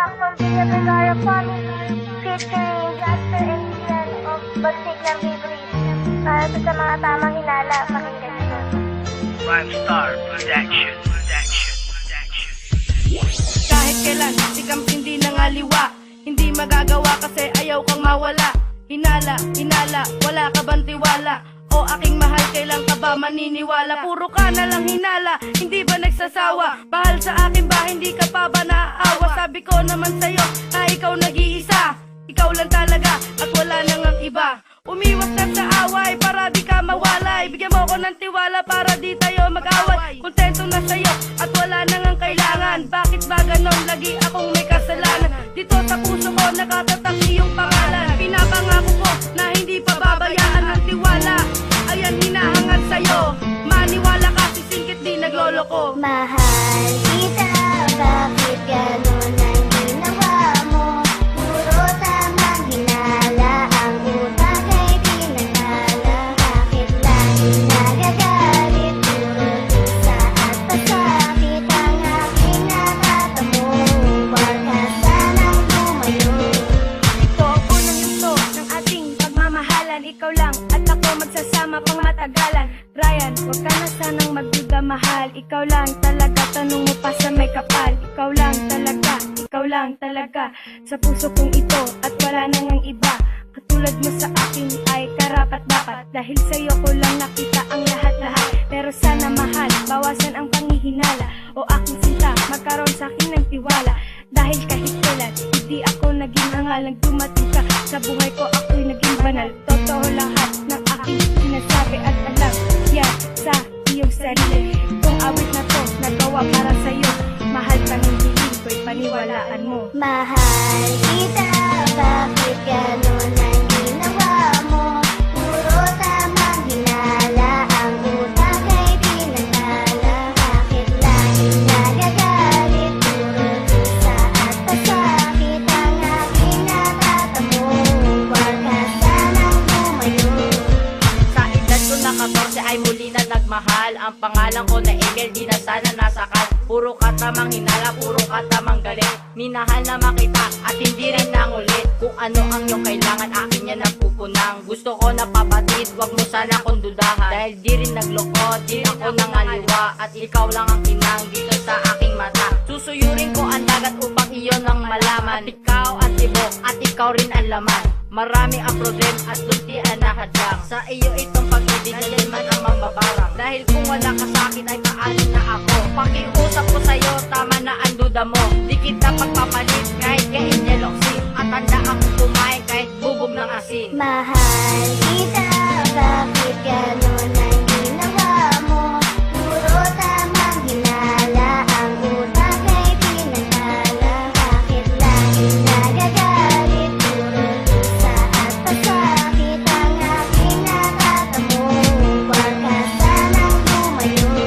song from Villa Vergara Promise featuring Jasper and Ian of Bagsik ng Bibris. Para sa mga tamang hinala, pakinggan nyo. Rhyme Star Production. Kahit kailan, si Kams hindi nangaliwa. Hindi magagawa kasi ayaw kang mawala. Hinala, hinala, wala ka bang tiwala? O aking mahal, kailan ka ba maniniwala? Puro ka na lang hinala, hindi ba nagsasawa? Bahal sa akin ba, hindi ka pa ba naaawa? Sabi ko naman sa'yo na ikaw nag-iisa. Ikaw lang talaga at wala nang ang iba. Umiwas na sa away para di ka mawalay. Bigyan mo ko ng tiwala para di tayo mag-away. Kontento na sa'yo at wala nang ang kailangan. Bakit ba ganon? Lagi akong may kasalanan. Dito sa puso ko nakatatak iyong pangalan. Pinapangako ko na hindi pa babayaan ng tiwala. Ayan hinahangad sa'yo. Maniwala ka, sisingkit di nagloloko. Mahal kita, bakit ganon ang ginawa mo? Puro tamang hinala, ang utak ay pinaghala. Bakit laging nagagalit? Puro dusa at pasakit ang aking nakatamo. Huwag ka sanang lumayo. Ito ang unang yugto ng ating pagmamahalan. Ikaw lang at ako magsasama pang matagalan. Ryan, huwag ka na sanang magduda mahal. Ikaw lang talaga, tanong mo pa sa may kapal. Ikaw lang talaga sa puso kong ito at wala nang ang iba. Katulad mo sa akin ay karapat dapat. Dahil sa'yo ko lang nakita ang lahat-lahat. Pero sana mahal, bawasan ang panghihinala. O aking sinta, magkaroon sa akin ng tiwala. Dahil kahit kailan, hindi ako naging hangal. Nang dumating ka sa buhay ko, ako'y naging banal. Totoo lahat ng aking sinasabi at alam yan sa iyong sarili. Kung awit na to, nagawa para sa'yo. Mahal ka ng hiling ko'y paniwalaan mo. Mahal kita, bakit ganon ang ginawa mo? Puro tamang hinala, ang utak ay pinaghala. Bakit laging nagagalit? Puro dusa at pasakit ang aking nakatamo. Huwag ka sanang lumayo. Sa edad ko na 14 ay muli na nagmahal. Ang pangalan ko na Emil, di na sana nasakal. Puro ka tamang hinala, puro ka tamang galit. Minahal na makita at hindi rin nangulit. Kung ano ang iyong kailangan, akin yan ang pupunang. Gusto ko na pabatid, wag mo sana akong dudahan. Dahil di rin nagloko, di ako nangaliwa. At ikaw lang ang kinang dito sa aking mata. Susuyurin ko ang dagat upang iyon ang malaman. At ikaw at tibok, at ikaw rin ang laman. Marami ang problem at luntian na hadlang. Sa iyo itong pag-ibig na din man ang mambabarang. Dahil kung wala ka sa akin ay paano na ako? Pakiusap ko sa'yo, tama na ang duda mo. Di kita pagpapalit kahit kain yeloksin. At tanda akong kumain kahit bubog ng asin. Mahal kita, bakit ganon ang ginawa mo? Puro tamang hinala, ang utak ay pinaghala. Bakit laging nagagalit? Puro dusa at pasakit ang aking nakatamo. Huwag ka sanang lumayo.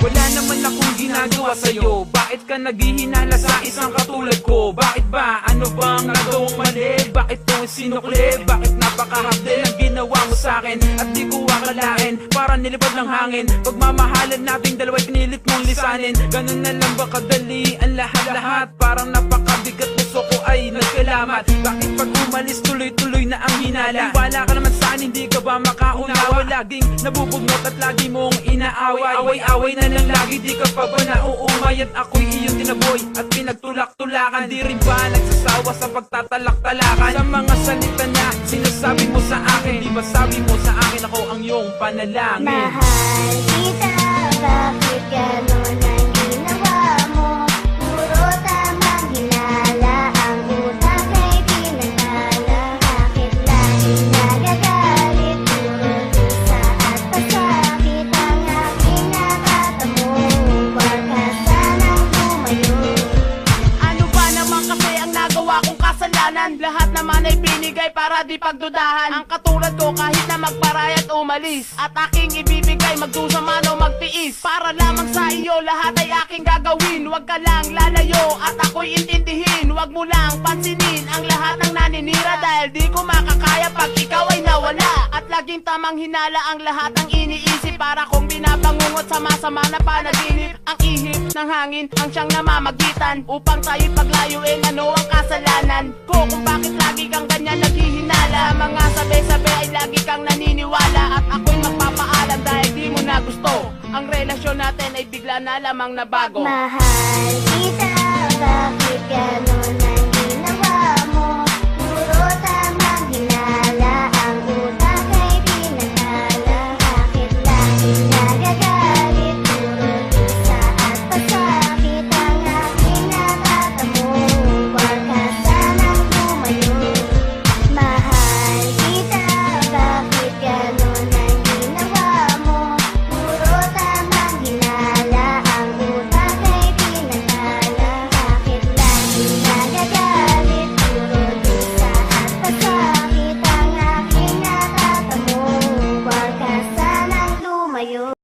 Wala naman akong ginagawa sa'yo. Bakit ka naghihinala sa isang katulad ko? Bakit ba? Ano bang nagawang mali? Bakit ko sinukli? Bakit napakahapde ang ginawa mo sa'kin? At di ko akalain, para nilipad ng hangin. Pagmamahalan nating dalawa'y pinilit mong lisanin. Ganun na lang ba kadali ang lahat-lahat? Parang napakabigat, puso ko ay nagkalamat. Bakit pag umalis tuloy-tuloy na ang hinala? Wala ka naman saan, hindi ka ba makaunawa? Laging nabubugnot at lagi mong inaaway. Away-away na lang lagi, di ka pa ba nauumay? At ako'y iyong tinaboy at pinagtulak-tulakan. Di rin ba nagsasawa sa pagtatalak-talakan? Sa mga salita na sinasabi mo sa akin, di ba sabi mo sa akin ako ang iyong panalangin? Mahal kita, bakit ganon ang ginawa mo? Puro tamang hinala, ang utak ay pinaghala. Bakit laging nagagalit? Puro dusa at pasakit ang aking nakatamo. Huwag ka sanang lumayo. Ano ba naman kasi ang nagawa kong kasalanan? Lahat naman ay binigay para di pagdudahan. Ang katulad ko kahit na magparayat umalis. At aking ibibigay magdusa man o magtiis. Para lamang sa iyo lahat ay aking gagawin. Huwag ka lang lalayo at ako'y intindihin. Huwag mo lang pansinin ang lahat ng naninira. Dahil di ko makakaya pag ikaw ay nawala. At lagi Laging tamang hinala ang lahat ang iniisip. Para kong binabangungot sa masama na panaginip. Ang ihip ng hangin ang siyang namamagitan upang tayo'y paglayuin ano ang kasalanan ko. Kung bakit lagi kang ganyan naghihinala. Mga sabi-sabi ay lagi kang naniniwala. At ako'y magpapaalam dahil di mo na gusto. Ang relasyon natin ay bigla na lamang nabago. Mahal kita, bakit ganon